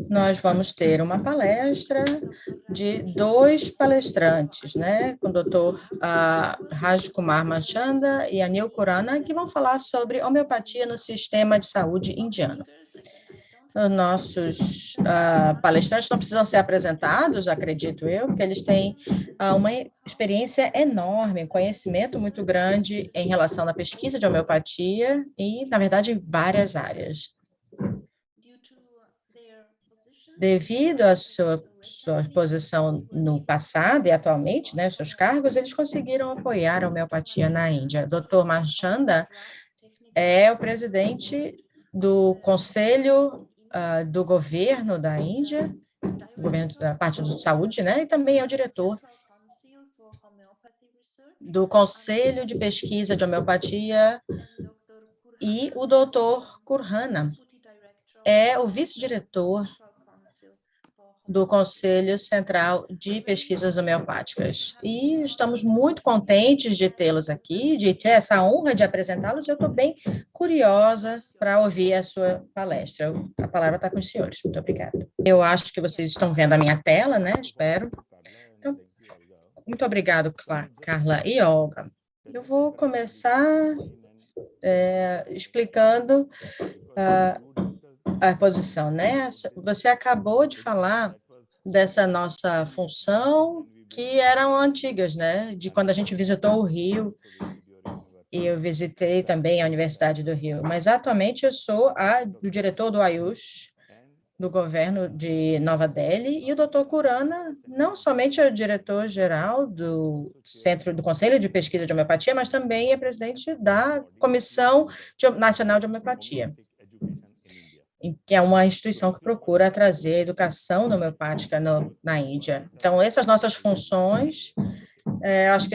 nós vamos ter uma palestra de 2 palestrantes, né, com o Dr. Raj Kumar Manchanda e Anil Khurana, que vão falar sobre homeopatia no sistema de saúde indiano. Os nossos palestrantes não precisam ser apresentados, acredito eu, porque eles têm uma experiência enorme, conhecimento muito grande em relação à pesquisa de homeopatia e, na verdade, em várias áreas. Devido à sua posição no passado e atualmente, né, seus cargos, eles conseguiram apoiar a homeopatia na Índia. Dr. Manchanda é o presidente do Conselho do Governo da Índia, do governo da parte de saúde, né, e também é o diretor do Conselho de Pesquisa de Homeopatia, e o Dr. Khurana é o vice-diretor do Conselho Central de Pesquisas Homeopáticas. E estamos muito contentes de tê-los aqui, de ter essa honra de apresentá-los. Eu estou bem curiosa para ouvir a sua palestra. A palavra está com os senhores. Muito obrigada. Eu acho que vocês estão vendo a minha tela, né? Espero. Então, muito obrigado, Carla e Olga. Eu vou começar explicando a posição, né? Você acabou de falar dessa nossa função, que eram antigas, né? De quando a gente visitou o Rio, e eu visitei também a Universidade do Rio. Mas, atualmente, eu sou o diretor do AYUSH, do governo de Nova Delhi, e o Dr. Khurana não somente é o diretor-geral do Conselho de Pesquisa de Homeopatia, mas também é presidente da Comissão Nacional de Homeopatia, que é uma instituição que procura trazer a educação homeopática na Índia. Então, essas nossas funções, acho que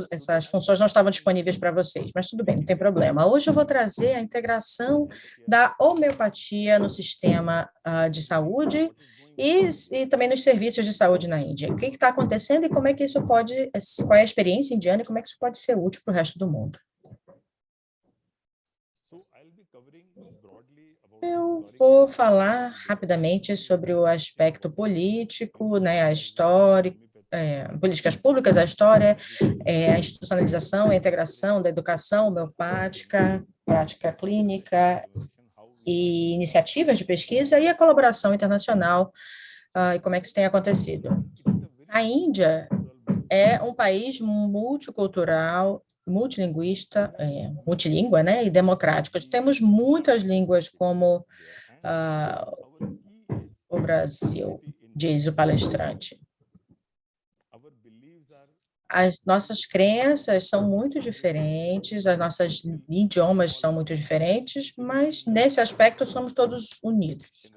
essas funções não estavam disponíveis para vocês, mas tudo bem, não tem problema. Hoje eu vou trazer a integração da homeopatia no sistema de saúde e também nos serviços de saúde na Índia. O que está acontecendo e como é que isso qual é a experiência indiana e como é que isso pode ser útil para o resto do mundo. Eu vou falar rapidamente sobre o aspecto político, né, a história, políticas públicas, a história, a institucionalização, a integração da educação homeopática, prática clínica e iniciativas de pesquisa e a colaboração internacional, e como é que isso tem acontecido. A Índia é um país multicultural, multilinguista, multilíngua, né, e democrático. Temos muitas línguas como o Brasil, diz o palestrante. As nossas crenças são muito diferentes, as nossas idiomas são muito diferentes, mas nesse aspecto somos todos unidos.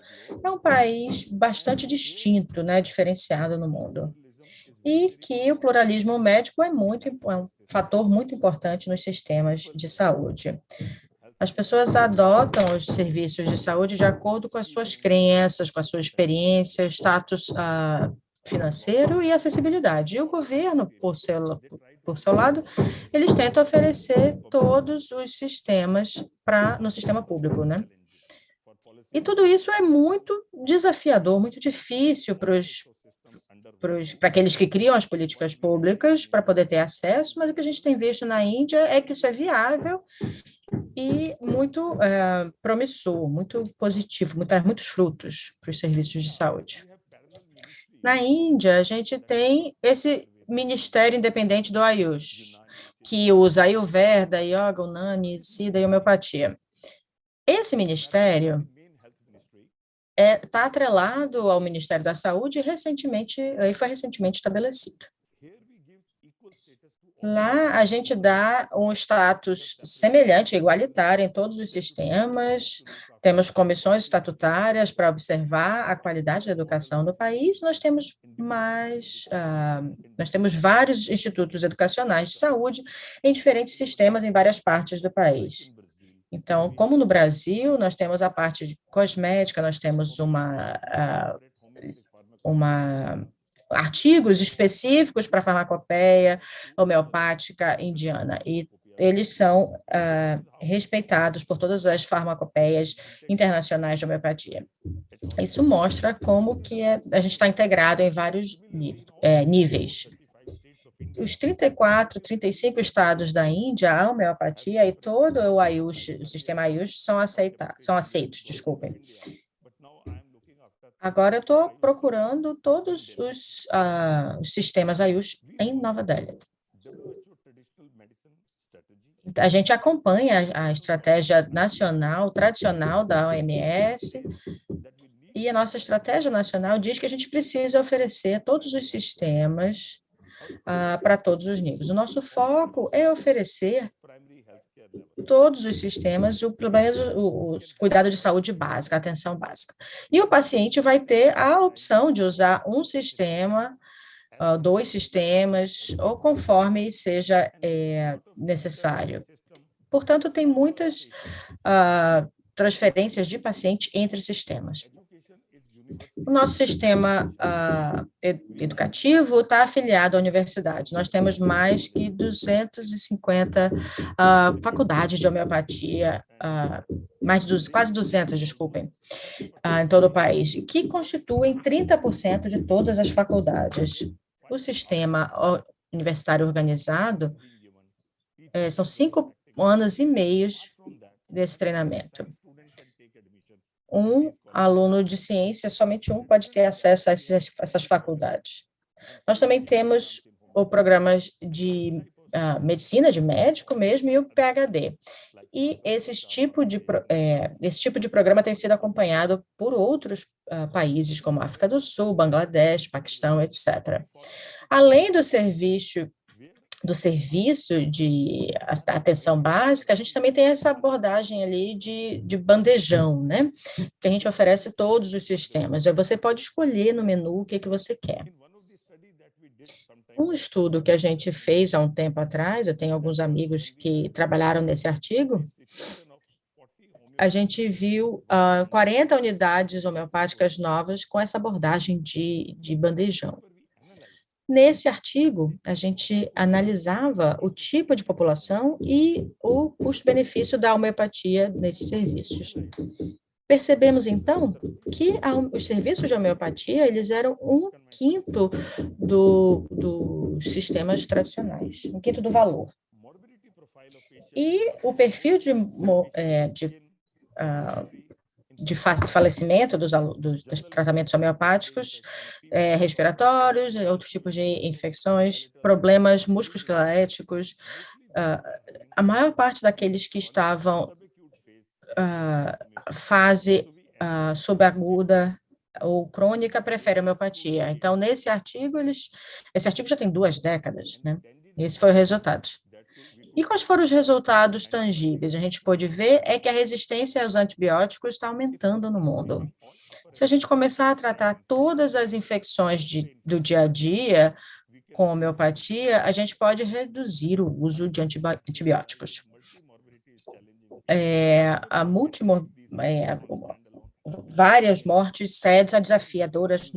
É um país bastante distinto, né, diferenciado no mundo. E que o pluralismo médico é um fator muito importante nos sistemas de saúde. As pessoas adotam os serviços de saúde de acordo com as suas crenças, com a sua experiência, status financeiro e acessibilidade. E o governo, por seu lado, eles tentam oferecer todos os sistemas no sistema público, né? E tudo isso é muito desafiador, muito difícil para aqueles que criam as políticas públicas para poder ter acesso, mas o que a gente tem visto na Índia é que isso é viável e muito promissor, muito positivo, traz muitos frutos para os serviços de saúde. Na Índia, a gente tem esse Ministério Independente do AYUSH, que usa Ayurveda, Yoga, Unani, Siddha e Homeopatia. Esse ministério está atrelado ao Ministério da Saúde e foi recentemente estabelecido. Lá, a gente dá um status semelhante, igualitário em todos os sistemas, temos comissões estatutárias para observar a qualidade da educação do país, nós temos vários institutos educacionais de saúde em diferentes sistemas em várias partes do país. Então, como no Brasil, nós temos a parte de cosmética, nós temos artigos específicos para farmacopeia homeopática indiana, e eles são respeitados por todas as farmacopeias internacionais de homeopatia. Isso mostra como que a gente está integrado em vários níveis. Os 34, 35 estados da Índia, a homeopatia e todo o Ayush, o sistema Ayush, são aceitos, desculpem. Agora eu estou procurando todos os sistemas Ayush em Nova Delhi. A gente acompanha a estratégia nacional, tradicional da OMS, e a nossa estratégia nacional diz que a gente precisa oferecer todos os sistemas para todos os níveis. O nosso foco é oferecer todos os sistemas, pelo menos o cuidado de saúde básica, a atenção básica. E o paciente vai ter a opção de usar um sistema, dois sistemas, ou conforme seja necessário. Portanto, tem muitas transferências de paciente entre sistemas. O nosso sistema educativo está afiliado à universidade. Nós temos mais que 250 faculdades de homeopatia, quase 200, desculpem, em todo o país, que constituem 30% de todas as faculdades. O sistema universitário organizado são 5 anos e meio desse treinamento. Um aluno de ciência, somente um pode ter acesso a essas faculdades. Nós também temos o programa de medicina, de médico mesmo, e o PhD. E esse tipo de programa tem sido acompanhado por outros países, como África do Sul, Bangladesh, Paquistão, etc. Além do serviço de atenção básica, a gente também tem essa abordagem ali de bandejão, né? Que a gente oferece todos os sistemas. Você pode escolher no menu o que você quer. Um estudo que a gente fez há um tempo atrás, eu tenho alguns amigos que trabalharam nesse artigo, a gente viu 40 unidades homeopáticas novas com essa abordagem de bandejão. Nesse artigo, a gente analisava o tipo de população e o custo-benefício da homeopatia nesses serviços. Percebemos, então, que os serviços de homeopatia, eles eram 1/5 dos sistemas tradicionais, 1/5 do valor. E o perfil de falecimento dos tratamentos homeopáticos, respiratórios, outros tipos de infecções, problemas musculoesqueléticos. A maior parte daqueles que estavam fase subaguda ou crônica prefere a homeopatia. Então, esse artigo já tem 2 décadas, né? Esse foi o resultado. E quais foram os resultados tangíveis? A gente pôde ver que a resistência aos antibióticos está aumentando no mundo. Se a gente começar a tratar todas as infecções do dia a dia com homeopatia, a gente pode reduzir o uso de antibióticos. Várias mortes desafiadoras,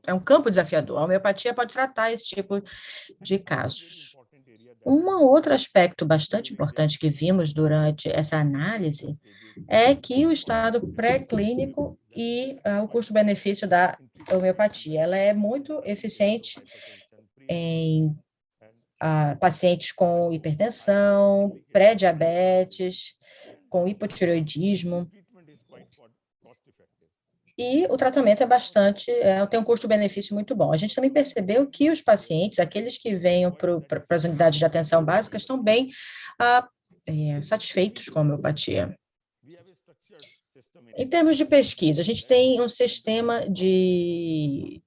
é um campo desafiador. A homeopatia pode tratar esse tipo de casos. Um outro aspecto bastante importante que vimos durante essa análise é que o estado pré-clínico e o custo-benefício da homeopatia, ela é muito eficiente em pacientes com hipertensão, pré-diabetes, com hipotireoidismo. E o tratamento tem um custo-benefício muito bom. A gente também percebeu que os pacientes, aqueles que venham para as unidades de atenção básica, estão bem satisfeitos com a homeopatia. Em termos de pesquisa, a gente tem um sistema de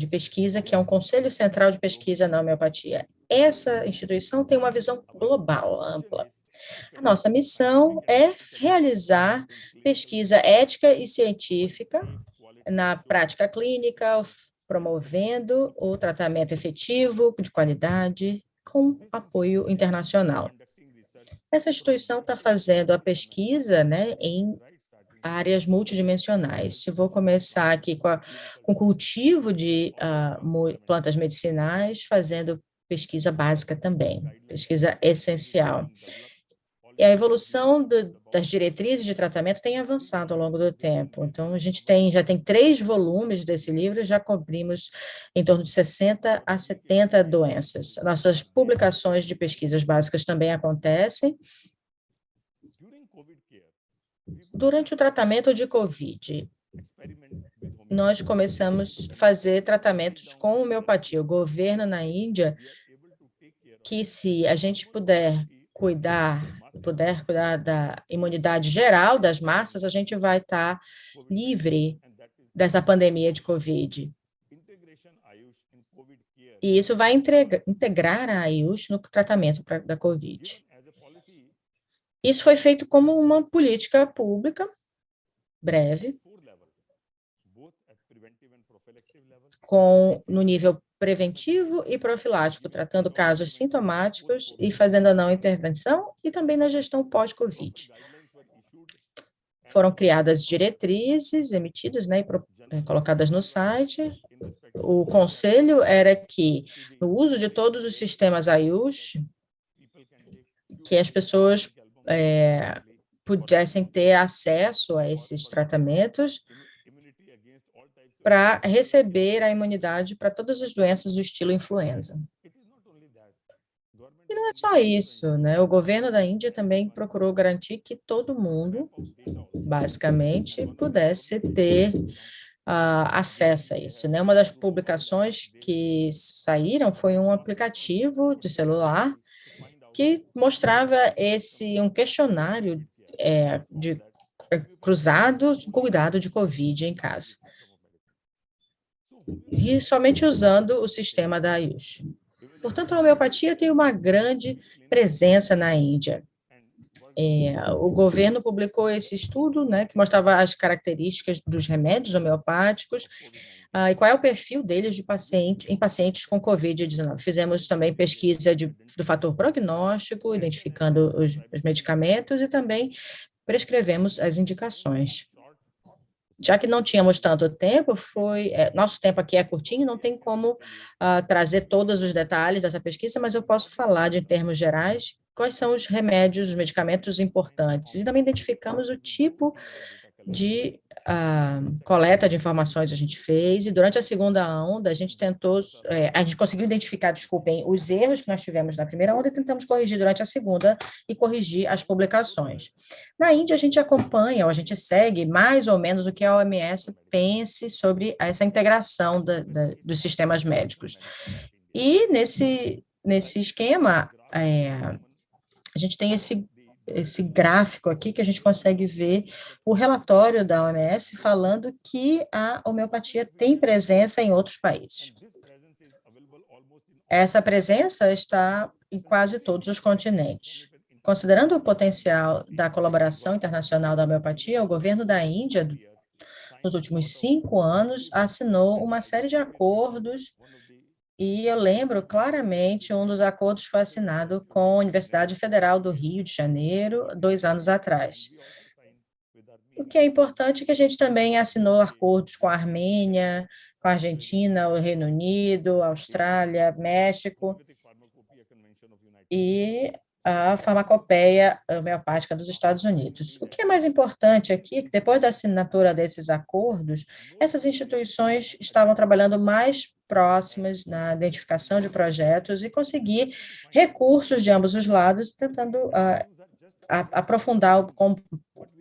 pesquisa, que é um Conselho Central de Pesquisa na Homeopatia. Essa instituição tem uma visão global, ampla. A nossa missão é realizar pesquisa ética e científica na prática clínica, promovendo o tratamento efetivo, de qualidade, com apoio internacional. Essa instituição está fazendo a pesquisa, né, em áreas multidimensionais. Eu vou começar aqui com cultivo de plantas medicinais, fazendo pesquisa básica também, pesquisa essencial. a evolução das diretrizes de tratamento tem avançado ao longo do tempo. Então, a gente já tem 3 volumes desse livro, já cobrimos em torno de 60 a 70 doenças. Nossas publicações de pesquisas básicas também acontecem. Durante o tratamento de COVID, nós começamos a fazer tratamentos com homeopatia. O governo na Índia, que se a gente puder cuidar da imunidade geral das massas, a gente vai estar livre dessa pandemia de COVID. E isso vai integrar a Ayush no tratamento da COVID. Isso foi feito como uma política pública, breve, no nível preventivo e profilático, tratando casos sintomáticos e fazendo a não intervenção, e também na gestão pós-Covid. Foram criadas diretrizes emitidas, né, e colocadas no site. O conselho era que, no uso de todos os sistemas Ayush, que as pessoas pudessem ter acesso a esses tratamentos para receber a imunidade para todas as doenças do estilo influenza. E não é só isso, né? O governo da Índia também procurou garantir que todo mundo, basicamente, pudesse ter acesso a isso, né? Uma das publicações que saíram foi um aplicativo de celular que mostrava um questionário cruzado de cuidado de COVID em casa. E somente usando o sistema da Ayush. Portanto, a homeopatia tem uma grande presença na Índia. O governo publicou esse estudo, né, que mostrava as características dos remédios homeopáticos e qual é o perfil deles em pacientes com COVID-19. Fizemos também pesquisa do fator prognóstico, identificando os medicamentos e também prescrevemos as indicações. Já que não tínhamos tanto tempo, nosso tempo aqui é curtinho, não tem como trazer todos os detalhes dessa pesquisa, mas eu posso falar em termos gerais quais são os remédios, os medicamentos importantes, e também identificamos o tipo de coleta de informações a gente fez, e durante a segunda onda a gente conseguiu identificar, desculpem, os erros que nós tivemos na primeira onda e tentamos corrigir durante a segunda e corrigir as publicações. Na Índia a gente acompanha, ou a gente segue mais ou menos o que a OMS pense sobre essa integração dos sistemas médicos. E nesse esquema, a gente tem esse gráfico aqui que a gente consegue ver o relatório da OMS falando que a homeopatia tem presença em outros países. Essa presença está em quase todos os continentes. Considerando o potencial da colaboração internacional da homeopatia, o governo da Índia, nos últimos 5 anos, assinou uma série de acordos. E eu lembro claramente, um dos acordos foi assinado com a Universidade Federal do Rio de Janeiro, 2 anos atrás. O que é importante é que a gente também assinou acordos com a Armênia, com a Argentina, o Reino Unido, Austrália, México e a farmacopeia homeopática dos Estados Unidos. O que é mais importante aqui é que, depois da assinatura desses acordos, essas instituições estavam trabalhando mais próximas na identificação de projetos e conseguir recursos de ambos os lados, tentando aprofundar o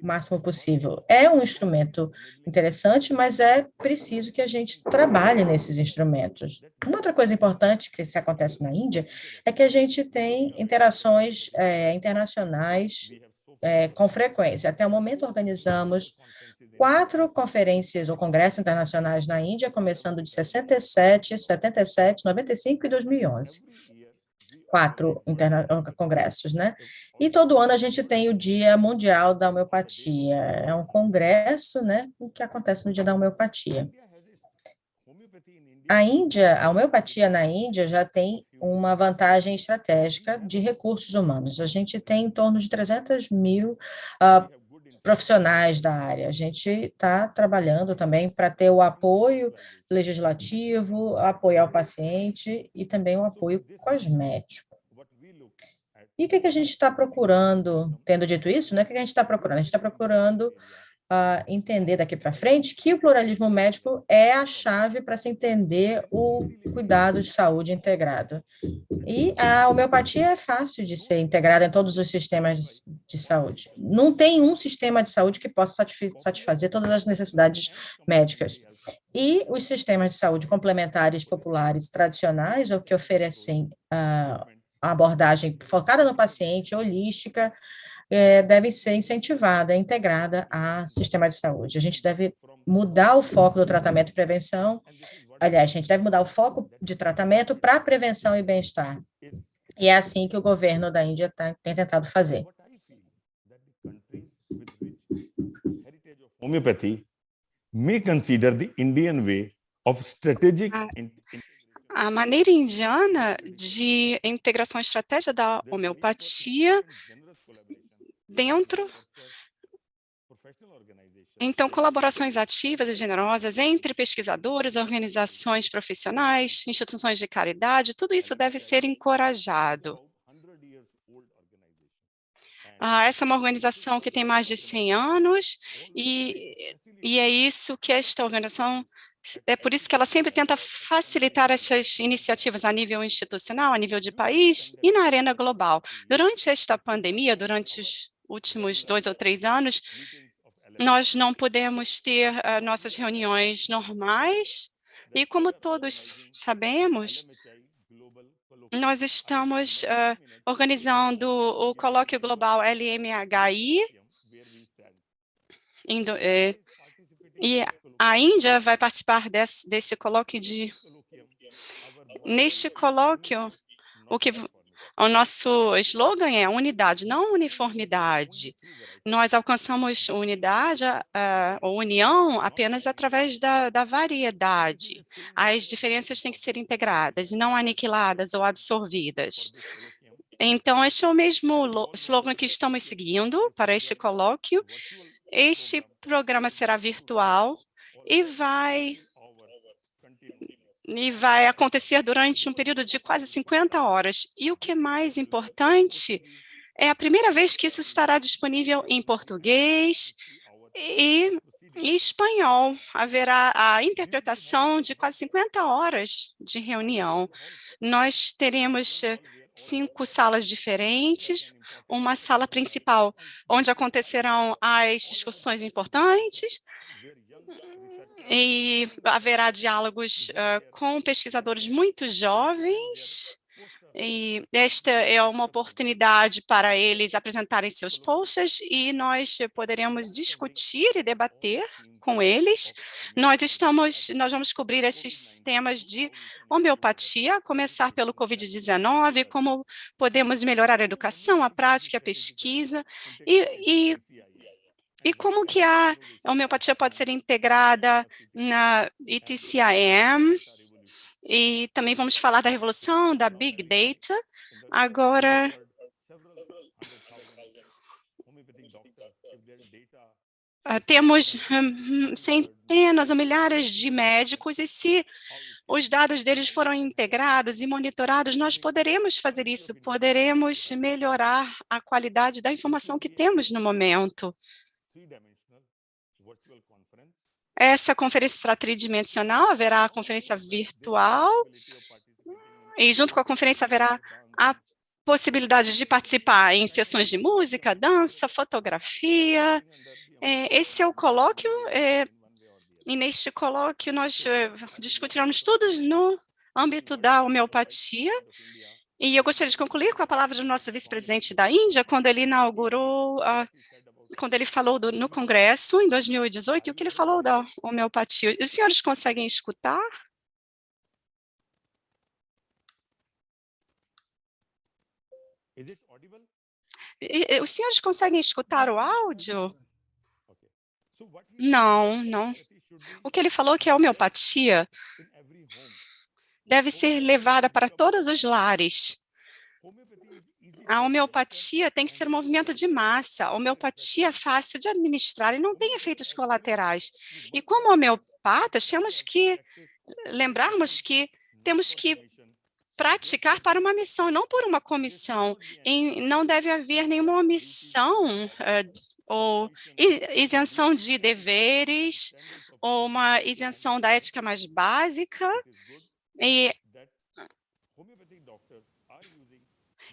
máximo possível. É um instrumento interessante, mas é preciso que a gente trabalhe nesses instrumentos. Uma outra coisa importante que acontece na Índia é que a gente tem interações internacionais com frequência. Até o momento, organizamos 4 conferências ou congressos internacionais na Índia, começando de 67, 77, 95 e 2011. 4 congressos, né? E todo ano a gente tem o Dia Mundial da Homeopatia. É um congresso, né, que acontece no Dia da Homeopatia. A homeopatia na Índia já tem uma vantagem estratégica de recursos humanos. A gente tem em torno de 300 mil profissionais da área. A gente está trabalhando também para ter o apoio legislativo, apoio ao paciente e também o apoio cosmético. E o que a gente está procurando, tendo dito isso, né? O que a gente está procurando? A gente está procurando entender daqui para frente que o pluralismo médico é a chave para se entender o cuidado de saúde integrado. E a homeopatia é fácil de ser integrada em todos os sistemas de saúde. Não tem um sistema de saúde que possa satisfazer todas as necessidades médicas. E os sistemas de saúde complementares, populares, tradicionais, ou que oferecem a abordagem focada no paciente, holística, deve ser incentivada, integrada ao sistema de saúde. A gente deve mudar o foco do tratamento e prevenção. Aliás, a gente deve mudar o foco de tratamento para prevenção e bem-estar. E é assim que o governo da Índia tem tentado fazer. Homeopathy may consider the Indian way of strategic. A maneira indiana de integração estratégica da homeopatia dentro, então, colaborações ativas e generosas entre pesquisadores, organizações profissionais, instituições de caridade, tudo isso deve ser encorajado. Essa é uma organização que tem mais de 100 anos e é isso que esta organização, é por isso que ela sempre tenta facilitar essas iniciativas a nível institucional, a nível de país e na arena global. Durante esta pandemia, durante os últimos 2 ou 3 anos, nós não podemos ter nossas reuniões normais e, como todos sabemos, nós estamos organizando o colóquio global LMHI, e a Índia vai participar desse colóquio Neste colóquio, o nosso slogan é unidade, não uniformidade. Nós alcançamos unidade ou união apenas através da variedade. As diferenças têm que ser integradas e não aniquiladas ou absorvidas. Então, este é o mesmo slogan que estamos seguindo para este colóquio. Este programa será virtual e vai acontecer durante um período de quase 50 horas. E o que é mais importante é a primeira vez que isso estará disponível em português e espanhol. Haverá a interpretação de quase 50 horas de reunião. Nós teremos 5 salas diferentes, uma sala principal, onde acontecerão as discussões importantes, e haverá diálogos com pesquisadores muito jovens, e esta é uma oportunidade para eles apresentarem seus posters e nós poderemos discutir e debater com eles. Nós vamos cobrir esses temas de homeopatia, a começar pelo Covid-19, como podemos melhorar a educação, a prática, a pesquisa, e como que a homeopatia pode ser integrada na ITCIM, e também vamos falar da revolução da Big Data. Agora, temos centenas ou milhares de médicos, e se os dados deles foram integrados e monitorados, nós poderemos fazer isso, poderemos melhorar a qualidade da informação que temos no momento. Essa conferência será tridimensional, haverá a conferência virtual, e junto com a conferência haverá a possibilidade de participar em sessões de música, dança, fotografia. Esse é o colóquio, e neste colóquio nós discutiremos tudo no âmbito da homeopatia. E eu gostaria de concluir com a palavra do nosso vice-presidente da Índia, quando ele inaugurou quando ele falou no Congresso, em 2018, e o que ele falou da homeopatia. Os senhores conseguem escutar? Os senhores conseguem escutar o áudio? Não, não. O que ele falou é que a homeopatia deve ser levada para todos os lares. A homeopatia tem que ser um movimento de massa. A homeopatia é fácil de administrar e não tem efeitos colaterais. E como homeopatas, temos que lembrarmos que temos que praticar para uma missão, não por uma comissão. E não deve haver nenhuma omissão ou isenção de deveres, ou uma isenção da ética mais básica.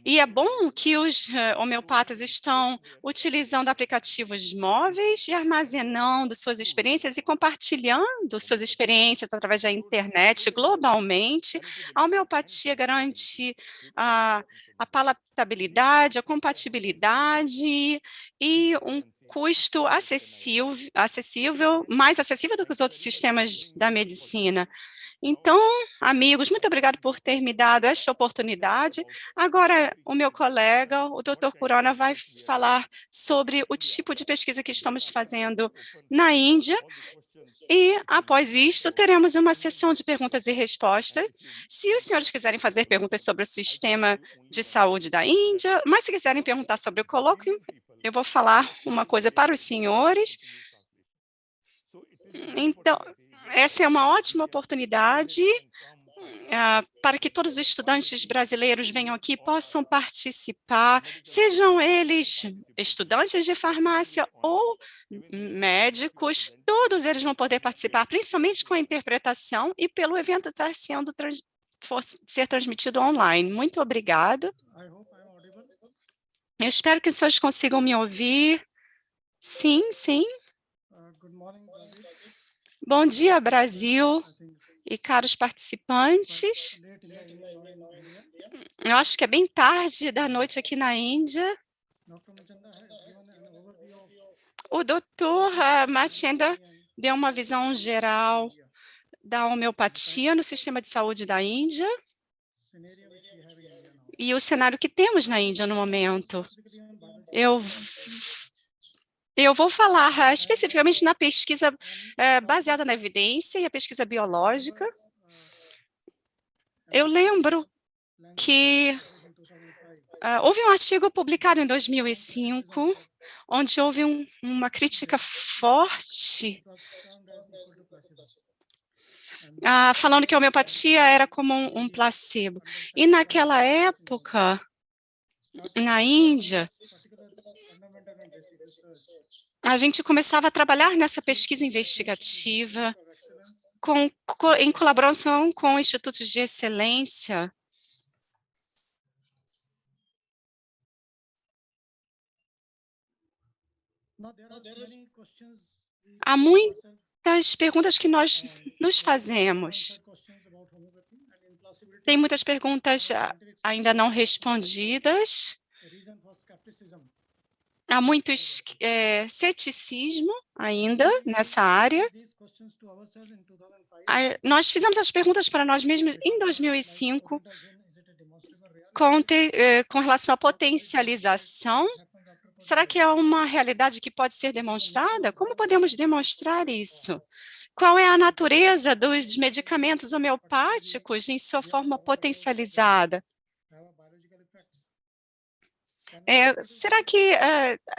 E é bom que os homeopatas estão utilizando aplicativos móveis e armazenando suas experiências e compartilhando suas experiências através da internet globalmente. A homeopatia garante a palatabilidade, a compatibilidade e um custo acessível, mais acessível do que os outros sistemas da medicina. Então, amigos, muito obrigado por ter me dado esta oportunidade. Agora, o meu colega, o Dr. Khurana, vai falar sobre o tipo de pesquisa que estamos fazendo na Índia. E, após isto, teremos uma sessão de perguntas e respostas. Se os senhores quiserem fazer perguntas sobre o sistema de saúde da Índia, mas se quiserem perguntar sobre o colóquio, eu vou falar uma coisa para os senhores. Então, essa é uma ótima oportunidade para que todos os estudantes brasileiros venham aqui e possam participar, sejam eles estudantes de farmácia ou médicos, todos eles vão poder participar, principalmente com a interpretação e pelo evento estar sendo ser transmitido online. Muito obrigado. Eu espero que os senhores consigam me ouvir. Sim, sim. Bom dia, Brasil e caros participantes. Eu acho que é bem tarde da noite aqui na Índia. O doutor Machenda deu uma visão geral da homeopatia no sistema de saúde da Índia e o cenário que temos na Índia no momento. Eu vou falar especificamente na pesquisa baseada na evidência e a pesquisa biológica. Eu lembro que houve um artigo publicado em 2005, onde houve uma crítica forte, falando que a homeopatia era como um placebo. E naquela época, na Índia, a gente começava a trabalhar nessa pesquisa investigativa em colaboração com institutos de excelência. Há muitas perguntas que nós nos fazemos. Tem muitas perguntas ainda não respondidas. Há muito ceticismo ainda nessa área. Nós fizemos as perguntas para nós mesmos em 2005 com relação à potencialização. Será que é uma realidade que pode ser demonstrada? Como podemos demonstrar isso? Qual é a natureza dos medicamentos homeopáticos em sua forma potencializada? Será que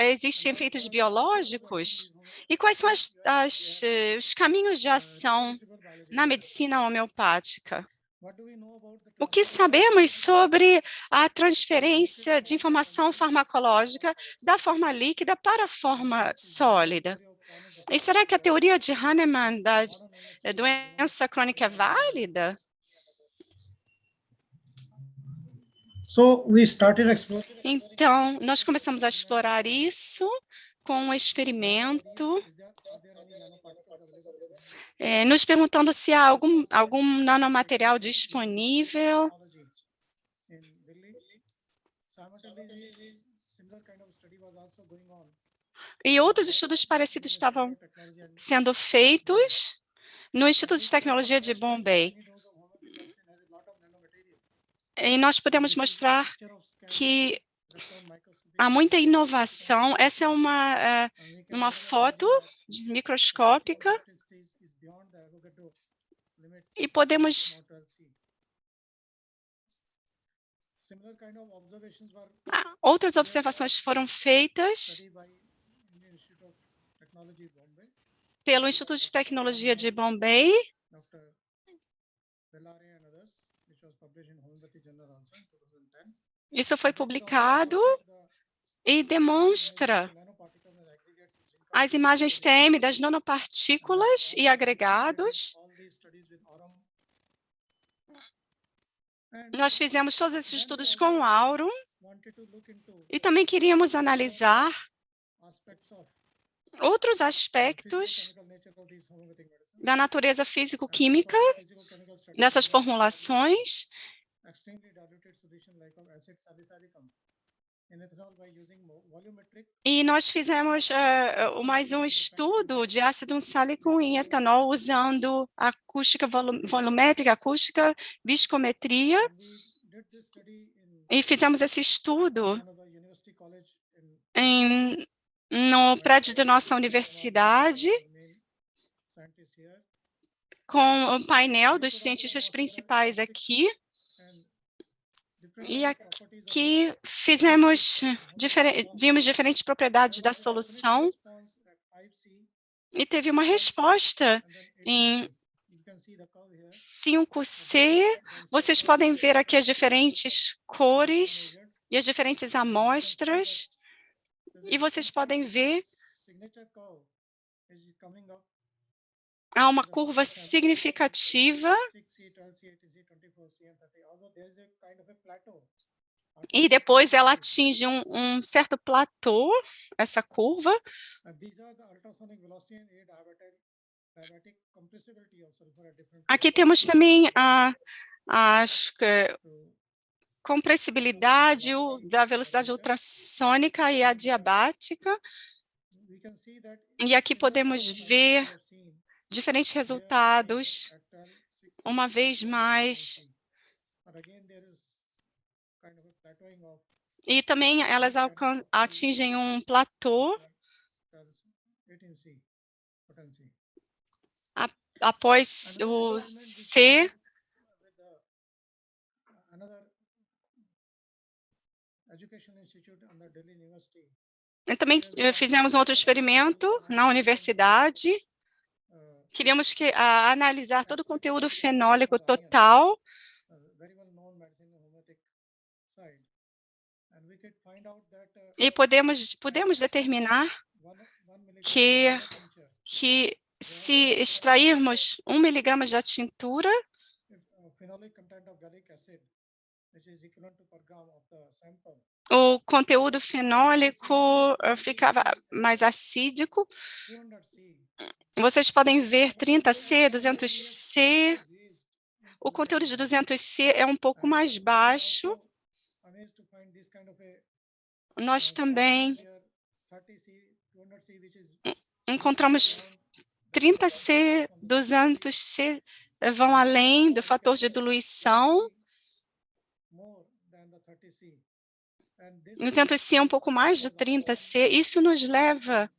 existem efeitos biológicos? E quais são os caminhos de ação na medicina homeopática? O que sabemos sobre a transferência de informação farmacológica da forma líquida para a forma sólida? E será que a teoria de Hahnemann da doença crônica é válida? Então, nós começamos a explorar isso com um experimento, nos perguntando se há algum nanomaterial disponível. E outros estudos parecidos estavam sendo feitos no Instituto de Tecnologia de Bombay. E nós podemos mostrar que há muita inovação. Essa é uma foto microscópica e podemos... Outras observações foram feitas pelo Instituto de Tecnologia de Bombay Isso foi publicado e demonstra as imagens TM das nanopartículas e agregados. Nós fizemos todos esses estudos com o Aurum e também queríamos analisar outros aspectos da natureza físico-química dessas formulações. E nós fizemos mais um estudo de ácido sálico em etanol usando acústica volumétrica, acústica, viscometria. E fizemos esse estudo no prédio da nossa universidade, com o painel dos cientistas principais aqui. E aqui vimos diferentes propriedades da solução e teve uma resposta em 5C. Vocês podem ver aqui as diferentes cores e as diferentes amostras. E vocês podem ver há uma curva significativa e depois ela atinge um certo platô, essa curva. Aqui temos também a compressibilidade da velocidade ultrassônica e adiabática. E aqui podemos ver diferentes resultados, uma vez mais. E também elas atingem um platô após o C. E também fizemos um outro experimento na universidade. Queríamos analisar todo o conteúdo fenólico total. E podemos determinar que se extrairmos 1 miligrama da tintura, o conteúdo fenólico ficava mais acídico. Vocês podem ver 30C, 200C. O conteúdo de 200C é um pouco mais baixo. Nós também encontramos 30C, 200C, vão além do fator de diluição. 200C é um pouco mais do 30C. Isso nos leva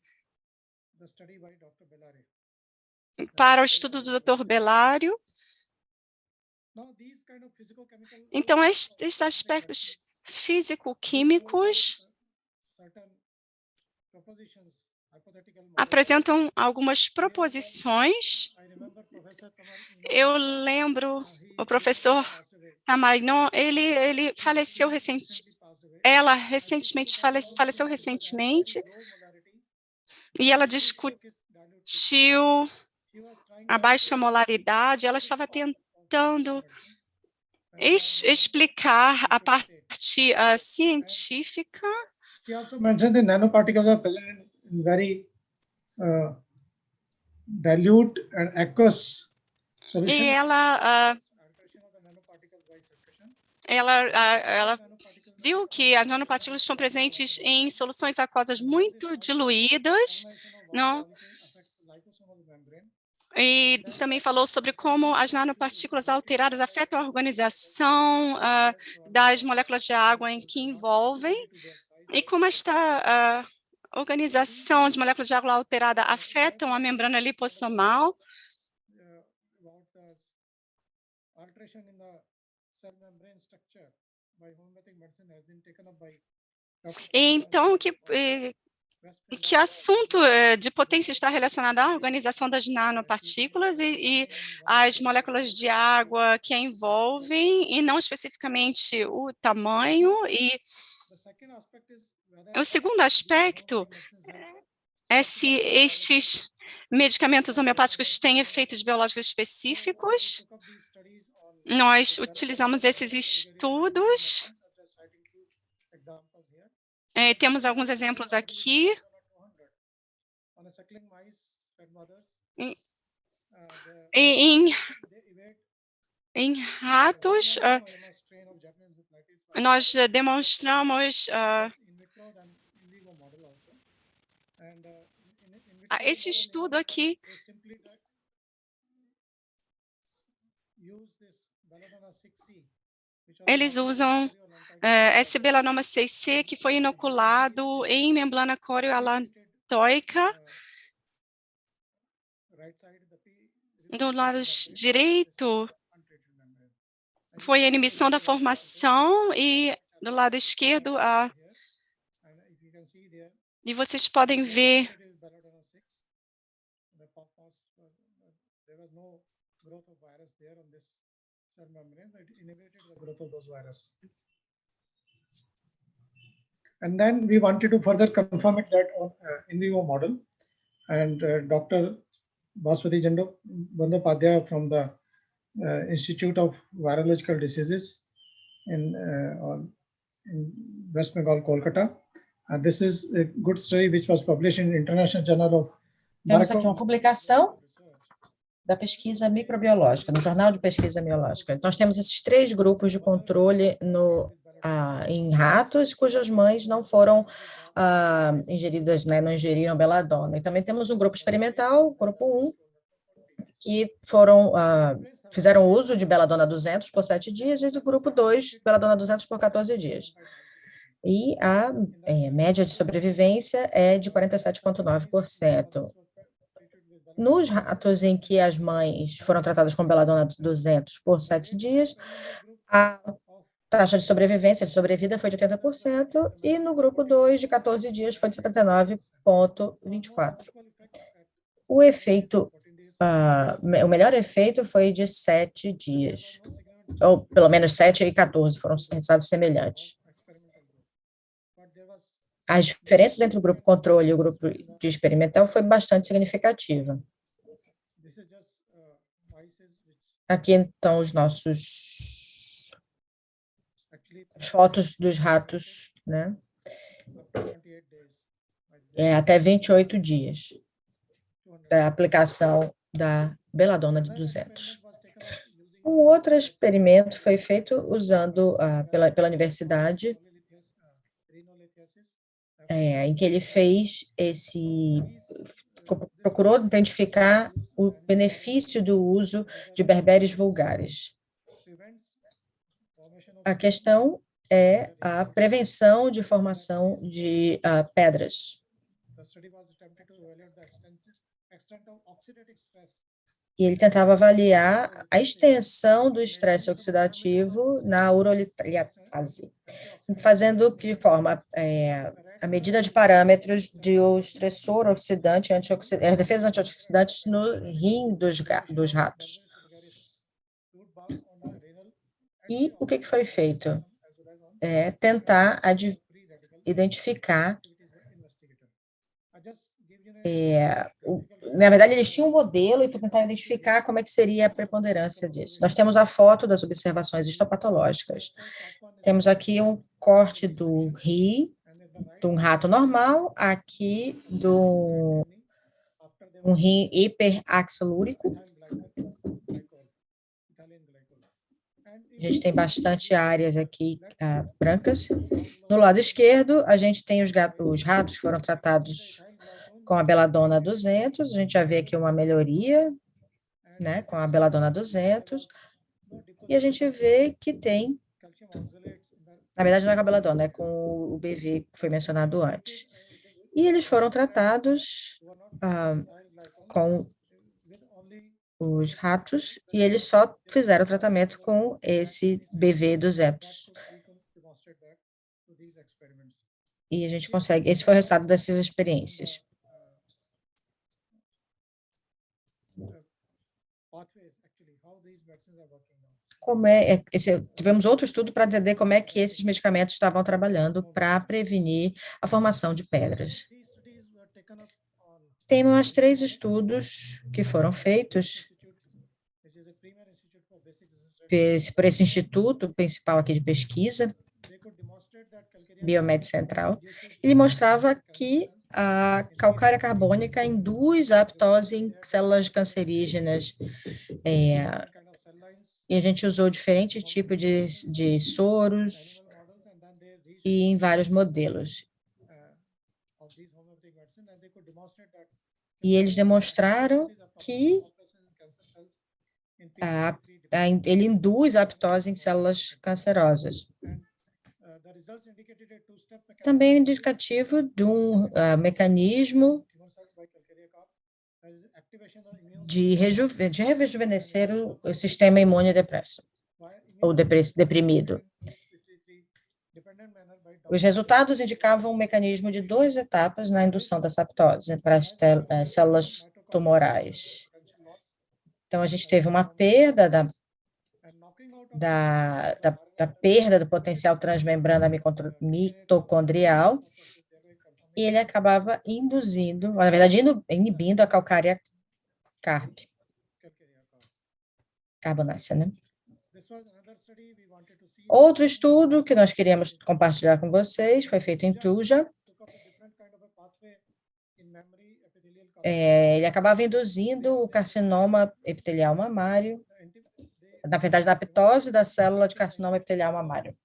para o estudo do Dr. Belário. Então, estes aspectos físico-químicos apresentam algumas proposições. Eu lembro o professor Tamarinon, ele faleceu recentemente. Ela faleceu recentemente e ela discutiu a baixa molaridade. Ela estava tentando explicar a parte científica. She also mentioned the nanoparticles are present in very dilute and aqueous solution. E ela viu que as nanopartículas estão presentes em soluções aquosas muito diluídas, não? E também falou sobre como as nanopartículas alteradas afetam a organização das moléculas de água em que envolvem e como esta organização de moléculas de água alterada afetam a membrana lipossomal. E então, que assunto de potência está relacionado à organização das nanopartículas e as moléculas de água que a envolvem, e não especificamente o tamanho. E o segundo aspecto é se estes medicamentos homeopáticos têm efeitos biológicos específicos. Nós utilizamos esses estudos. Temos alguns exemplos aqui. Em ratos, nós demonstramos esse estudo aqui. Eles usam esse Belanoma 6C, que foi inoculado em membrana corioallantoica. Do lado direito foi a inibição da formação e do lado esquerdo e vocês podem ver And then we wanted to further confirm it that on in vivo model, and Dr. Bhaswati Bandyopadhyay from the Institute of Virological Diseases in West Bengal, Kolkata. This is a good study which was published in International Journal of Temos aqui uma publicação da pesquisa microbiológica, no Jornal de Pesquisa Biológica. Nós temos esses 3 grupos de controle em ratos, cujas mães não foram ingeridas, né, não ingeriram beladona. E também temos um grupo experimental, grupo 1, que fizeram uso de beladona 200 por 7 dias, e do grupo 2, beladona 200 por 14 dias. E a média de sobrevivência é de 47,9%. Nos ratos em que as mães foram tratadas com beladona 200 por 7 dias, a taxa de sobrevivência, de sobrevida, foi de 80%, e no grupo 2, de 14 dias, foi de 79,24%. O efeito, o melhor efeito foi de 7 dias, ou pelo menos 7 e 14, foram resultados semelhantes. As diferenças entre o grupo controle e o grupo de experimental foi bastante significativa. Aqui, então, as fotos dos ratos, né? Até 28 dias da aplicação da beladona de 200. Um outro experimento foi feito usando, pela universidade, em que ele procurou identificar o benefício do uso de berberis vulgares. A questão é a prevenção de formação de pedras. E ele tentava avaliar a extensão do estresse oxidativo na urolitase, fazendo de forma a medida de parâmetros do estressor oxidante, as defesas antioxidantes no rim dos ratos. E o que foi feito? Tentar identificar. Na verdade, eles tinham um modelo e foi tentar identificar como é que seria a preponderância disso. Nós temos a foto das observações histopatológicas. Temos aqui um corte do rim, de um rato normal, aqui um rim hiperaxilúrico. A gente tem bastante áreas aqui brancas. No lado esquerdo, a gente tem os ratos que foram tratados com a beladona 200. A gente já vê aqui uma melhoria, né, com a beladona 200. E a gente vê que tem, na verdade não é com a beladona, é com o BV que foi mencionado antes. E eles foram tratados com os ratos, e eles só fizeram o tratamento com esse BV 200. E a gente consegue, esse foi o resultado dessas experiências. Tivemos outro estudo para entender como é que esses medicamentos estavam trabalhando para prevenir a formação de pedras. Tem mais 3 estudos que foram feitos por esse instituto principal aqui de pesquisa, Biomed Central. Ele mostrava que a calcária carbônica induz a apoptose em células cancerígenas, e a gente usou diferentes tipos de soros e em vários modelos. E eles demonstraram que ele induz a apoptose em células cancerosas. Também é indicativo de um mecanismo de rejuvenescer o sistema imunodepresso, ou deprimido. Os resultados indicavam um mecanismo de 2 etapas na indução dessa apoptose para as células tumorais. Então, a gente teve uma perda da perda do potencial transmembrana mitocondrial, e ele acabava induzindo, na verdade, inibindo a calcária carbonácea, né? Outro estudo que nós queríamos compartilhar com vocês foi feito em Tuja. Ele acabava induzindo o carcinoma epitelial mamário, na verdade, na apoptose da célula de carcinoma epitelial mamário.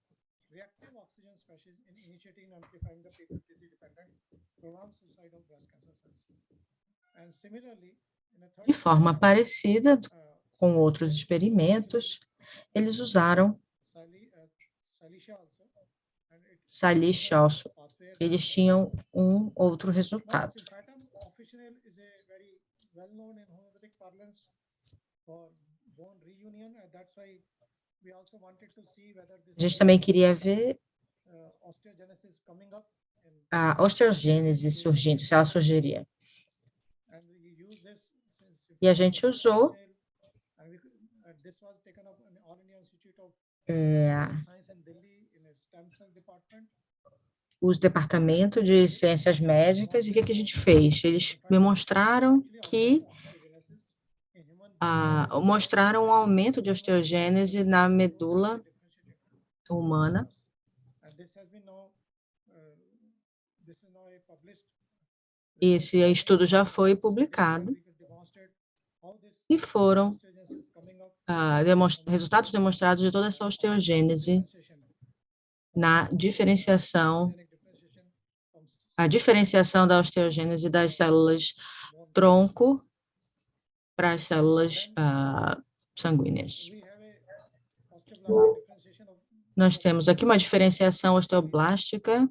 De forma parecida com outros experimentos, eles usaram Salish also. Eles tinham um outro resultado. A gente também queria ver a osteogênese surgindo, se ela surgiria. E a gente usou os departamentos de ciências médicas, e o que a gente fez? Eles me mostraram que mostraram um aumento de osteogênese na medula humana. Esse estudo já foi publicado e foram resultados demonstrados de toda essa osteogênese na diferenciação, a diferenciação da osteogênese das células tronco para as células sanguíneas. Nós temos aqui uma diferenciação osteoblástica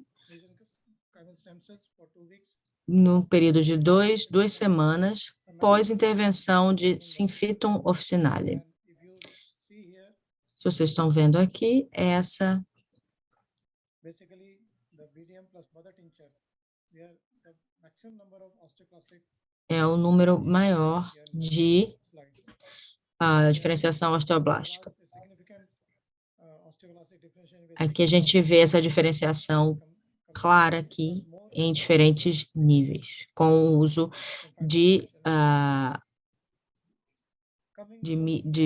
no período de 2 semanas pós-intervenção de Synphyton officinale. Se vocês estão vendo aqui, essa é o número maior de diferenciação osteoblástica. Aqui a gente vê essa diferenciação clara aqui em diferentes níveis, com o uso de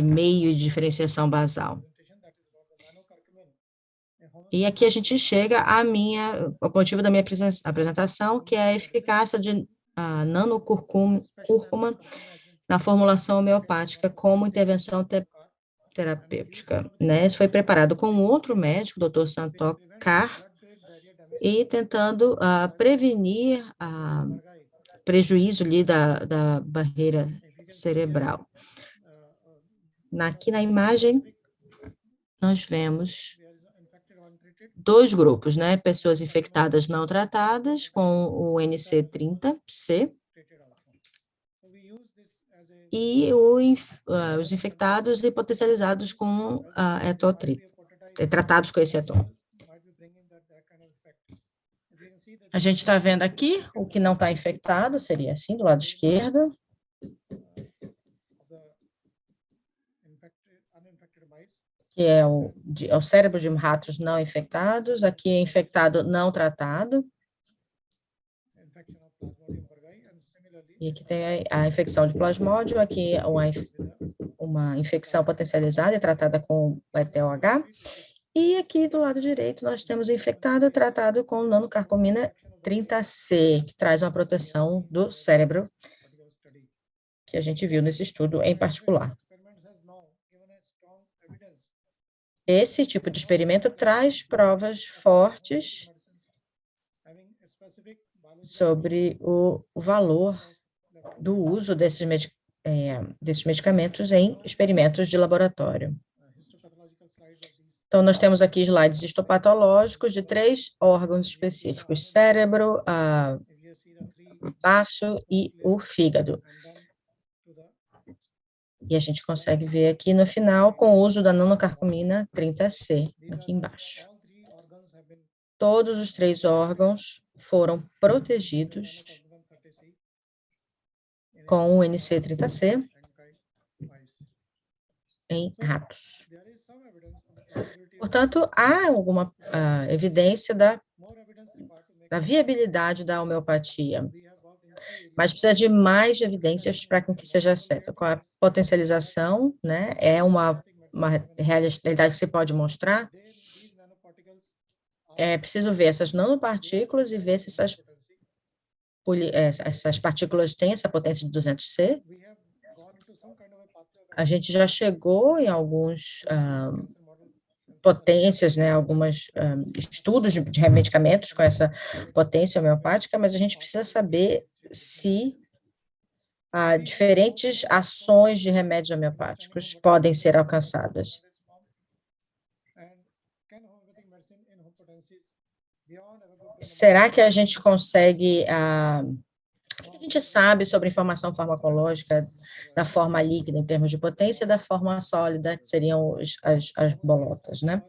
meio de diferenciação basal. E aqui a gente chega ao motivo da minha apresentação, que é a eficácia de nanocúrcuma na formulação homeopática como intervenção terapêutica. Né? Isso foi preparado com um outro médico, o Dr. Santokar, e tentando prevenir prejuízo ali da barreira cerebral. Aqui na imagem, nós vemos 2 grupos, né? Pessoas infectadas não tratadas com o NC30C e os infectados e potencializados com etotrito, tratados com esse etom. A gente está vendo aqui o que não está infectado, seria assim, do lado esquerdo. Que é o cérebro de ratos não infectados, aqui é infectado não tratado. E aqui tem a infecção de plasmódio, aqui uma infecção potencializada e tratada com ETOH. E aqui do lado direito nós temos o infectado tratado com nanocarcomina 30C, que traz uma proteção do cérebro, que a gente viu nesse estudo em particular. Esse tipo de experimento traz provas fortes sobre o valor do uso desses medicamentos em experimentos de laboratório. Então, nós temos aqui slides histopatológicos de 3 órgãos específicos: cérebro, baço e o fígado. E a gente consegue ver aqui no final, com o uso da nanocarcomina 30C, aqui embaixo. Todos os 3 órgãos foram protegidos com o NC30C em ratos. Portanto, há alguma evidência da viabilidade da homeopatia, mas precisa de mais evidências para que seja certo. Com a potencialização, né, é uma realidade que se pode mostrar. É preciso ver essas nanopartículas e ver se essas partículas têm essa potência de 200C. A gente já chegou em alguns potências, né, alguns estudos de medicamentos com essa potência homeopática, mas a gente precisa saber se diferentes ações de remédios homeopáticos podem ser alcançadas. Será que a gente consegue... o que a gente sabe sobre informação farmacológica da forma líquida, em termos de potência, e da forma sólida, que seriam as bolotas, né?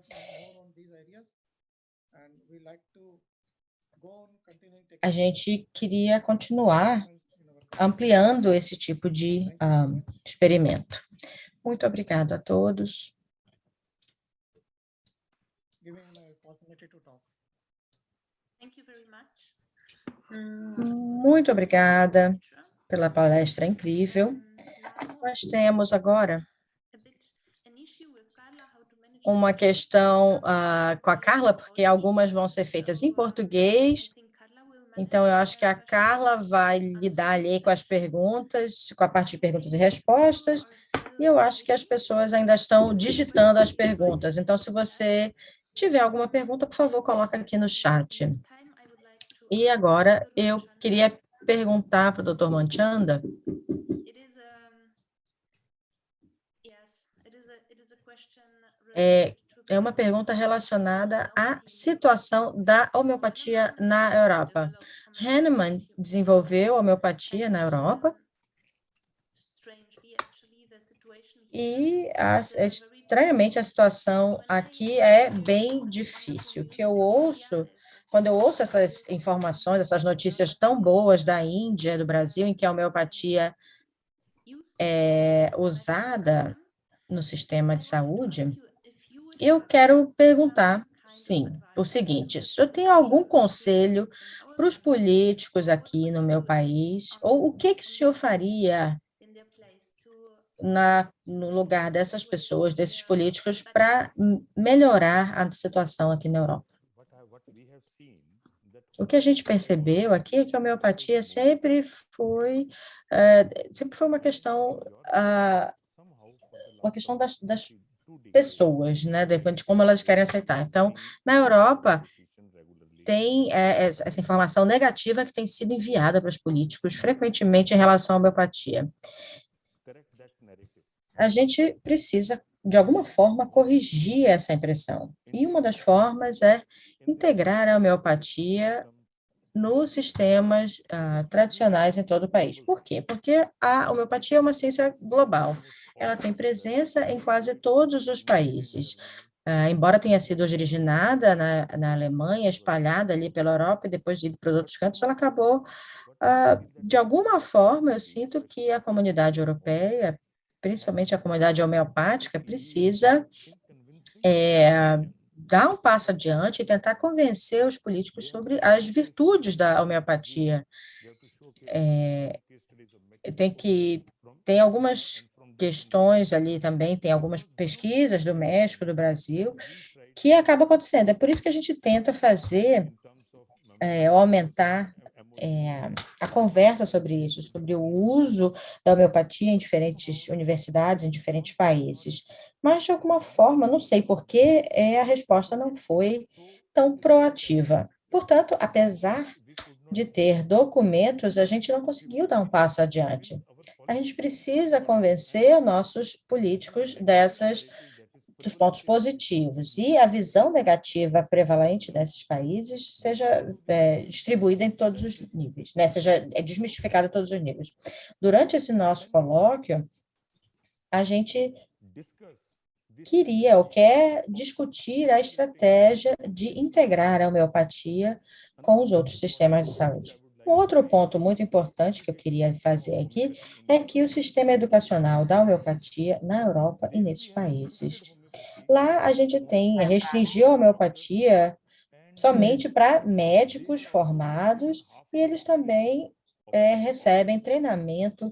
A gente queria continuar ampliando esse tipo de experimento. Muito obrigada a todos. Muito obrigada pela palestra incrível. Nós temos agora uma questão com a Carla, porque algumas vão ser feitas em português. Então, eu acho que a Carla vai lidar ali com as perguntas, com a parte de perguntas e respostas, e eu acho que as pessoas ainda estão digitando as perguntas. Então, se você tiver alguma pergunta, por favor, coloca aqui no chat. E agora, eu queria perguntar para o Dr. Manchanda. É uma pergunta relacionada à situação da homeopatia na Europa. Hahnemann desenvolveu homeopatia na Europa e, estranhamente, a situação aqui é bem difícil. Que eu ouço, quando eu ouço essas informações, essas notícias tão boas da Índia, do Brasil, em que a homeopatia é usada no sistema de saúde, eu quero perguntar, sim, o seguinte: se eu tenho algum conselho para os políticos aqui no meu país, ou o que o senhor faria no lugar dessas pessoas, desses políticos, para melhorar a situação aqui na Europa? O que a gente percebeu aqui é que a homeopatia sempre foi uma questão das pessoas, né? Depende de como elas querem aceitar. Então, na Europa, tem essa informação negativa que tem sido enviada para os políticos frequentemente em relação à homeopatia. A gente precisa, de alguma forma, corrigir essa impressão. E uma das formas é integrar a homeopatia nos sistemas tradicionais em todo o país. Por quê? Porque a homeopatia é uma ciência global. Ela tem presença em quase todos os países. embora tenha sido originada na Alemanha, espalhada ali pela Europa e depois ido para outros campos, ela acabou, de alguma forma, eu sinto que a comunidade europeia, principalmente a comunidade homeopática, precisa dar um passo adiante e tentar convencer os políticos sobre as virtudes da homeopatia. Tem algumas questões ali também, tem algumas pesquisas do México, do Brasil, que acaba acontecendo. É por isso que a gente tenta fazer, aumentar a conversa sobre isso, sobre o uso da homeopatia em diferentes universidades, em diferentes países. Mas, de alguma forma, não sei por que a resposta não foi tão proativa. Portanto, apesar de ter documentos, a gente não conseguiu dar um passo adiante. A gente precisa convencer nossos políticos dos pontos positivos, e a visão negativa prevalente nesses países seja distribuída em todos os níveis, né? Seja desmistificada em todos os níveis. Durante esse nosso colóquio, a gente queria ou quer discutir a estratégia de integrar a homeopatia com os outros sistemas de saúde. Um outro ponto muito importante que eu queria fazer aqui é que o sistema educacional da homeopatia na Europa e nesses países. Lá a gente restringiu a homeopatia somente para médicos formados e eles também recebem treinamento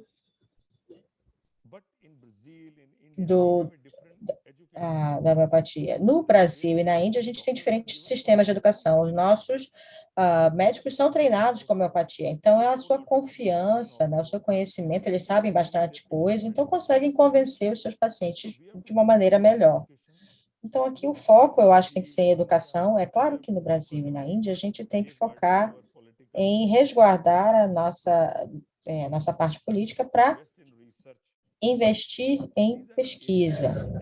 da homeopatia. No Brasil e na Índia, a gente tem diferentes sistemas de educação. Os nossos médicos são treinados com homeopatia, então é a sua confiança, né, o seu conhecimento, eles sabem bastante coisa, então conseguem convencer os seus pacientes de uma maneira melhor. Então, aqui o foco, eu acho, tem que ser em educação. É claro que no Brasil e na Índia, a gente tem que focar em resguardar a nossa parte política para investir em pesquisa.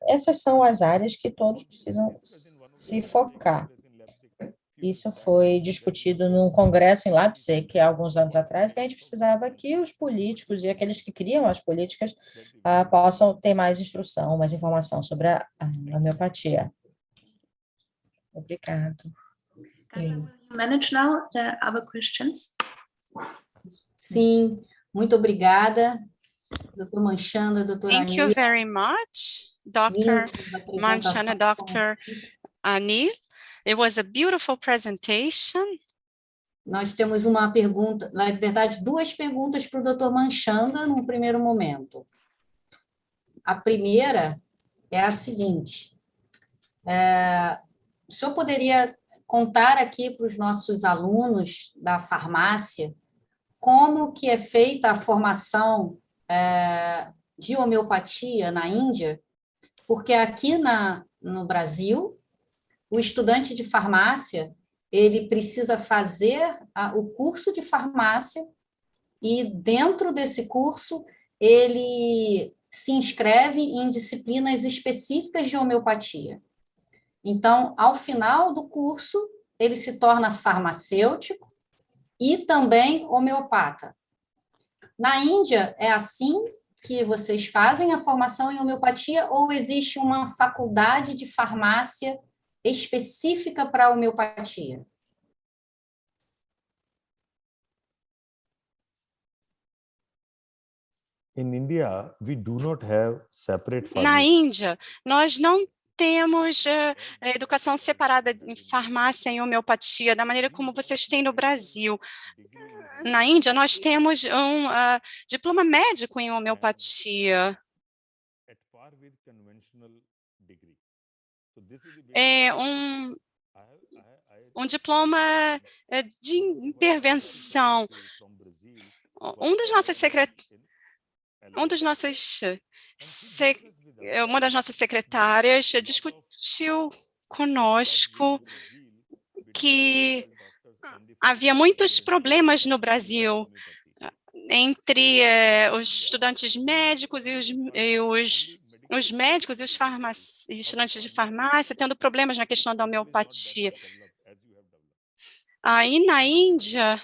Essas são as áreas que todos precisam se focar. Isso foi discutido num congresso em Leipzig, há alguns anos atrás, que a gente precisava que os políticos e aqueles que criam as políticas possam ter mais instrução, mais informação sobre a homeopatia. Obrigado. Manage now our questions. Sim, muito obrigada, doutor Manchanda, doutora Anil. Thank you very much, Dr. Manchanda, Dr. Anil. It was a beautiful presentation. Nós temos uma pergunta, na verdade, duas perguntas para o doutor Manchanda num primeiro momento. A primeira é a seguinte: o senhor poderia contar aqui para os nossos alunos da farmácia como que é feita a formação de homeopatia na Índia? Porque aqui no Brasil, o estudante de farmácia, ele precisa fazer o curso de farmácia e, dentro desse curso, ele se inscreve em disciplinas específicas de homeopatia. Então, ao final do curso, ele se torna farmacêutico e também homeopata. Na Índia, é assim que vocês fazem a formação em homeopatia ou existe uma faculdade de farmácia específica para a homeopatia? Na Índia, nós não temos educação separada em farmácia e homeopatia, da maneira como vocês têm no Brasil. Na Índia, nós temos um diploma médico em homeopatia. É um diploma de intervenção. Uma das nossas secretárias discutiu conosco que havia muitos problemas no Brasil entre os estudantes médicos e os médicos e os estudantes de farmácia tendo problemas na questão da homeopatia. Aí, na Índia,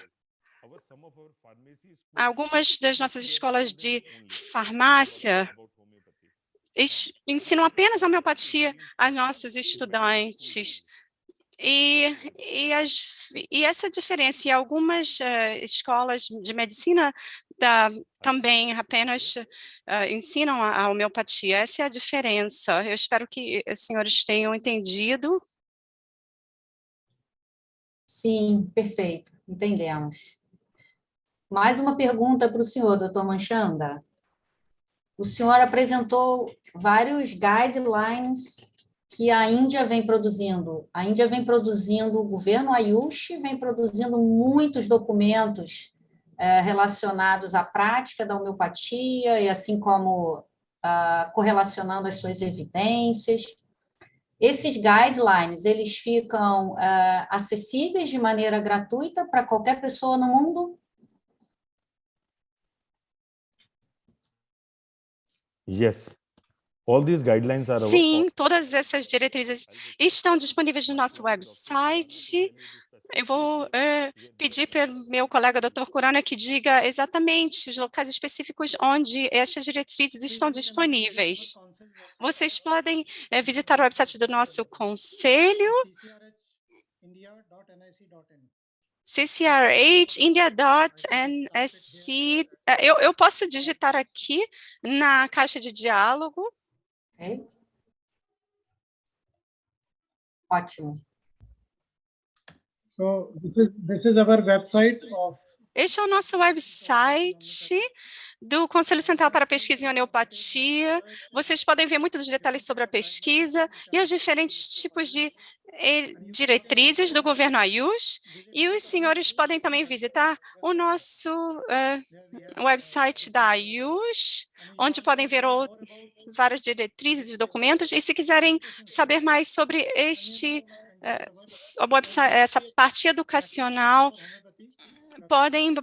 algumas das nossas escolas de farmácia ensinam apenas a homeopatia a nossos estudantes. E essa diferença, e algumas escolas de medicina também apenas ensinam a homeopatia. Essa é a diferença. Eu espero que os senhores tenham entendido. Sim, perfeito, entendemos. Mais uma pergunta para o senhor, doutor Manchanda. O senhor apresentou vários guidelines que a Índia vem produzindo. A Índia vem produzindo, o governo Ayush vem produzindo muitos documentos relacionados à prática da homeopatia, e assim como correlacionando as suas evidências. Esses guidelines, eles ficam acessíveis de maneira gratuita para qualquer pessoa no mundo? Yes. All these guidelines are Sim, todas essas diretrizes estão disponíveis no nosso website. Eu vou pedir para o meu colega, Dr. Kurana, que diga exatamente os locais específicos onde estas diretrizes estão disponíveis. Vocês podem visitar o website do nosso conselho, ccrhindia.nsc. Eu posso digitar aqui na caixa de diálogo. Okay. Ótimo. So this is our website of. Este é o nosso website do Conselho Central para a Pesquisa em Homeopatia. Vocês podem ver muitos detalhes sobre a pesquisa e os diferentes tipos de diretrizes do governo Ayush, e os senhores podem também visitar o nosso website da Ayush, onde podem ver várias diretrizes e documentos, e se quiserem saber mais sobre essa parte educacional, podem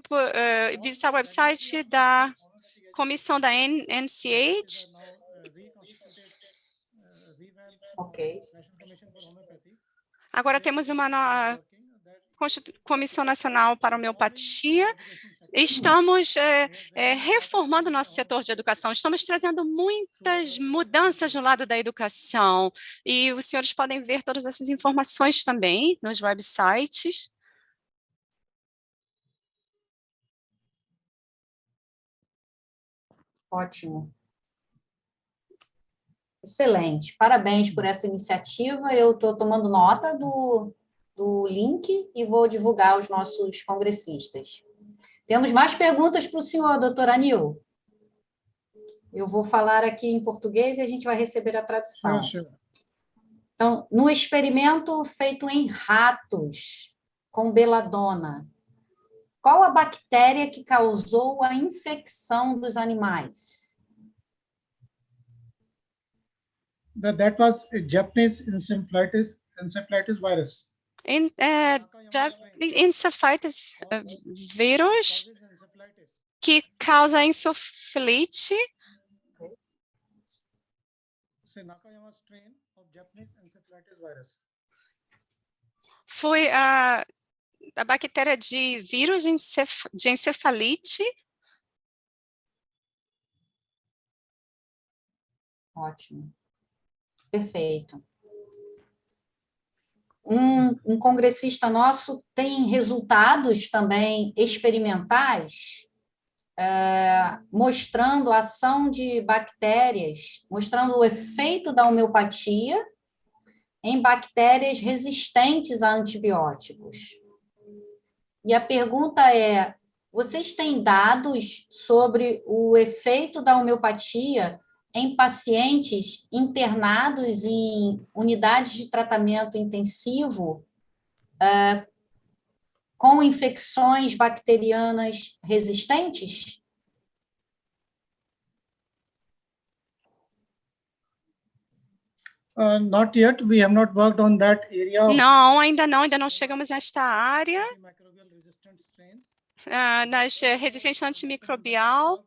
visitar o website da comissão da NCH. Ok. Agora temos uma Comissão Nacional para a Homeopatia. Estamos reformando nosso setor de educação, estamos trazendo muitas mudanças no lado da educação, e os senhores podem ver todas essas informações também nos websites. Ótimo. Excelente. Parabéns por essa iniciativa. Eu estou tomando nota do link e vou divulgar aos nossos congressistas. Temos mais perguntas para o senhor, doutor Anil. Eu vou falar aqui em português e a gente vai receber a tradução. Então, no experimento feito em ratos com beladona, qual a bactéria que causou a infecção dos animais? That was a Japanese encephalitis virus. Encephalitis vírus que causa encefalite. Nakayama strain of Japanese encephalitis virus. Foi a bactéria de vírus de encefalite. Ótimo. Perfeito. Um congressista nosso tem resultados também experimentais, mostrando a ação de bactérias, mostrando o efeito da homeopatia em bactérias resistentes a antibióticos. E a pergunta é, vocês têm dados sobre o efeito da homeopatia em pacientes internados em unidades de tratamento intensivo com infecções bacterianas resistentes? Not yet. We have not worked on that area. Não, ainda não chegamos nesta área das resistências antimicrobial.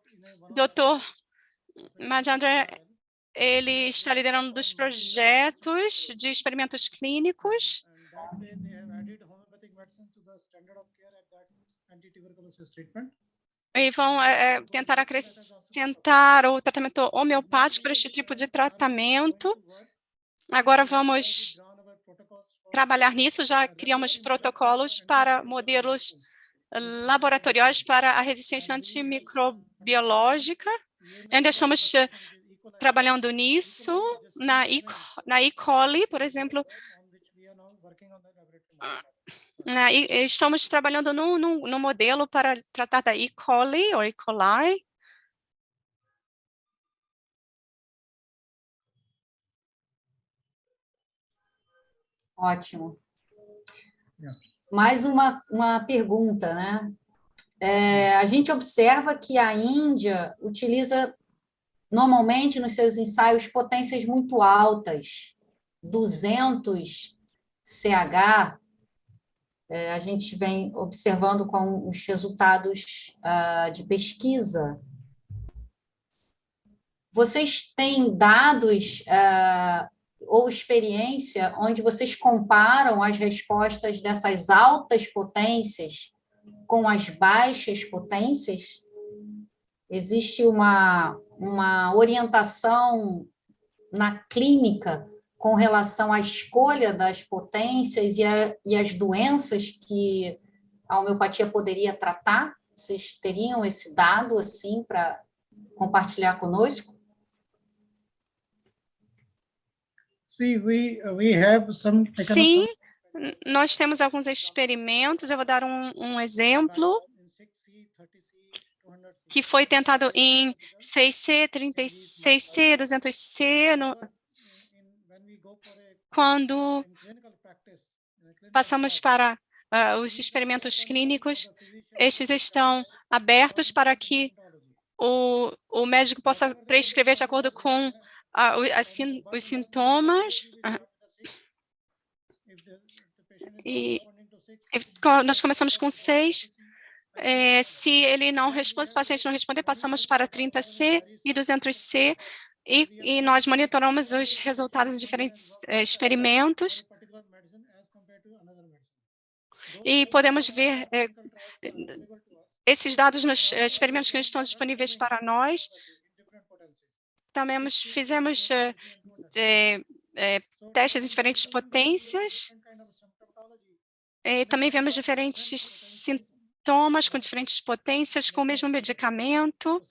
Dr. Majandra, ele está liderando dos projetos de experimentos clínicos. e vão tentar acrescentar o tratamento homeopático para este tipo de tratamento. Agora vamos trabalhar nisso, já criamos protocolos para modelos laboratoriais para a resistência antimicrobiológica. Ainda estamos trabalhando nisso, na E. coli, por exemplo. Estamos trabalhando no modelo para tratar da E. coli ou E. coli. Ótimo. Mais uma pergunta, né? A gente observa que a Índia utiliza normalmente nos seus ensaios potências muito altas, 200 CH. A gente vem observando com os resultados de pesquisa. Vocês têm dados ou experiência onde vocês comparam as respostas dessas altas potências com as baixas potências? Existe uma orientação na clínica com relação à escolha das potências e as doenças que a homeopatia poderia tratar? Vocês teriam esse dado assim para compartilhar conosco? Sim, nós temos alguns experimentos. Eu vou dar um exemplo que foi tentado em 6C, 36C, 200C, quando passamos para os experimentos clínicos. Estes estão abertos para que o médico possa prescrever de acordo com os sintomas. E nós começamos com 6. Se ele não responde, se o paciente não responder, passamos para 30C e 200C, e nós monitoramos os resultados de diferentes experimentos. E podemos ver esses dados nos experimentos que estão disponíveis para nós. Também fizemos testes em diferentes potências. Também vemos diferentes sintomas com diferentes potências, com o mesmo medicamento.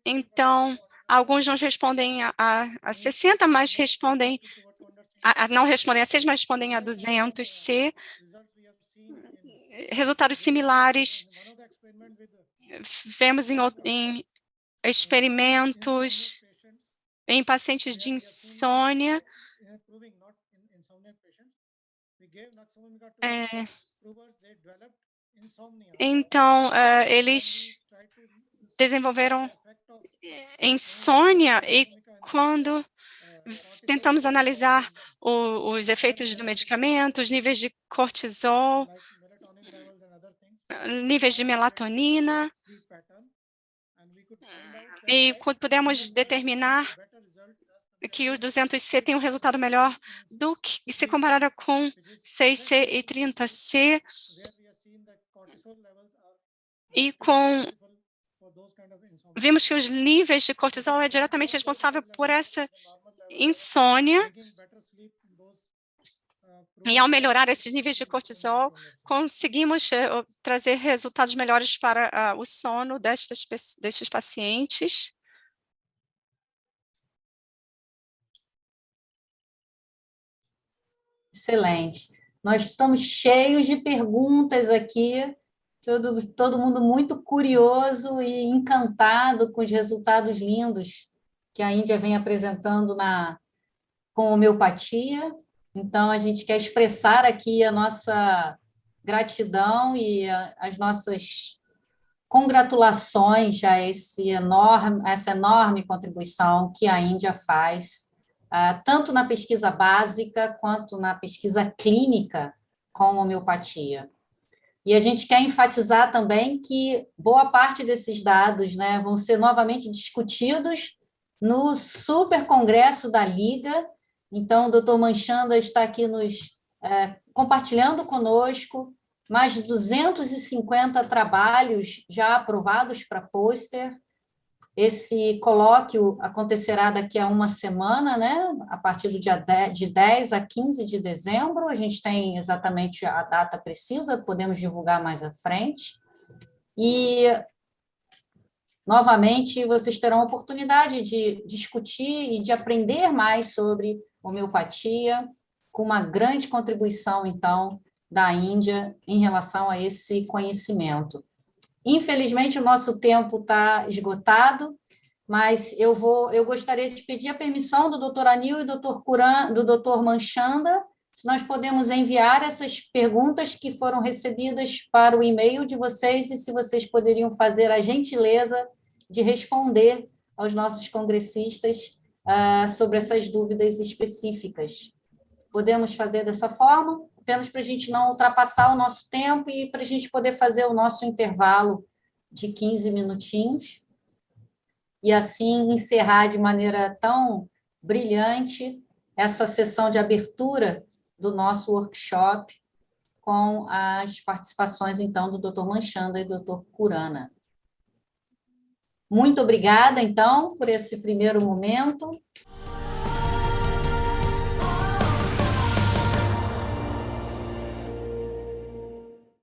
Então, alguns não respondem a 60, mas não respondem a 6, mas respondem a 200C. Resultados similares vemos em experimentos em pacientes de insônia. Então, eles desenvolveram insônia, e quando tentamos analisar os efeitos do medicamento, os níveis de cortisol, níveis de melatonina, e quando pudemos determinar que os 200C têm um resultado melhor do que se comparado com 6C e 30C, e vimos que os níveis de cortisol é diretamente responsável por essa insônia, e ao melhorar esses níveis de cortisol, conseguimos trazer resultados melhores para o sono destes pacientes. Excelente. Nós estamos cheios de perguntas aqui, todo mundo muito curioso e encantado com os resultados lindos que a Índia vem apresentando com homeopatia. Então, a gente quer expressar aqui a nossa gratidão e as nossas congratulações a essa enorme contribuição que a Índia faz, tanto na pesquisa básica quanto na pesquisa clínica com homeopatia. E a gente quer enfatizar também que boa parte desses dados, né, vão ser novamente discutidos no super congresso da Liga. Então, o Dr. Manchanda está aqui nos compartilhando conosco mais de 250 trabalhos já aprovados para pôster. Esse colóquio acontecerá daqui a uma semana, né? A partir do dia de 10 a 15 de dezembro. A gente tem exatamente a data precisa, podemos divulgar mais à frente. E, novamente, vocês terão a oportunidade de discutir e de aprender mais sobre homeopatia, com uma grande contribuição, então, da Índia em relação a esse conhecimento. Infelizmente, o nosso tempo está esgotado, mas eu gostaria de pedir a permissão do Dr. Anil e do Dr. Manchanda, se nós podemos enviar essas perguntas que foram recebidas para o e-mail de vocês e se vocês poderiam fazer a gentileza de responder aos nossos congressistas sobre essas dúvidas específicas. Podemos fazer dessa forma, apenas para a gente não ultrapassar o nosso tempo e para a gente poder fazer o nosso intervalo de 15 minutinhos e assim encerrar de maneira tão brilhante essa sessão de abertura do nosso workshop com as participações, então, do Dr. Manchanda e do Dr. Khurana. Muito obrigada, então, por esse primeiro momento.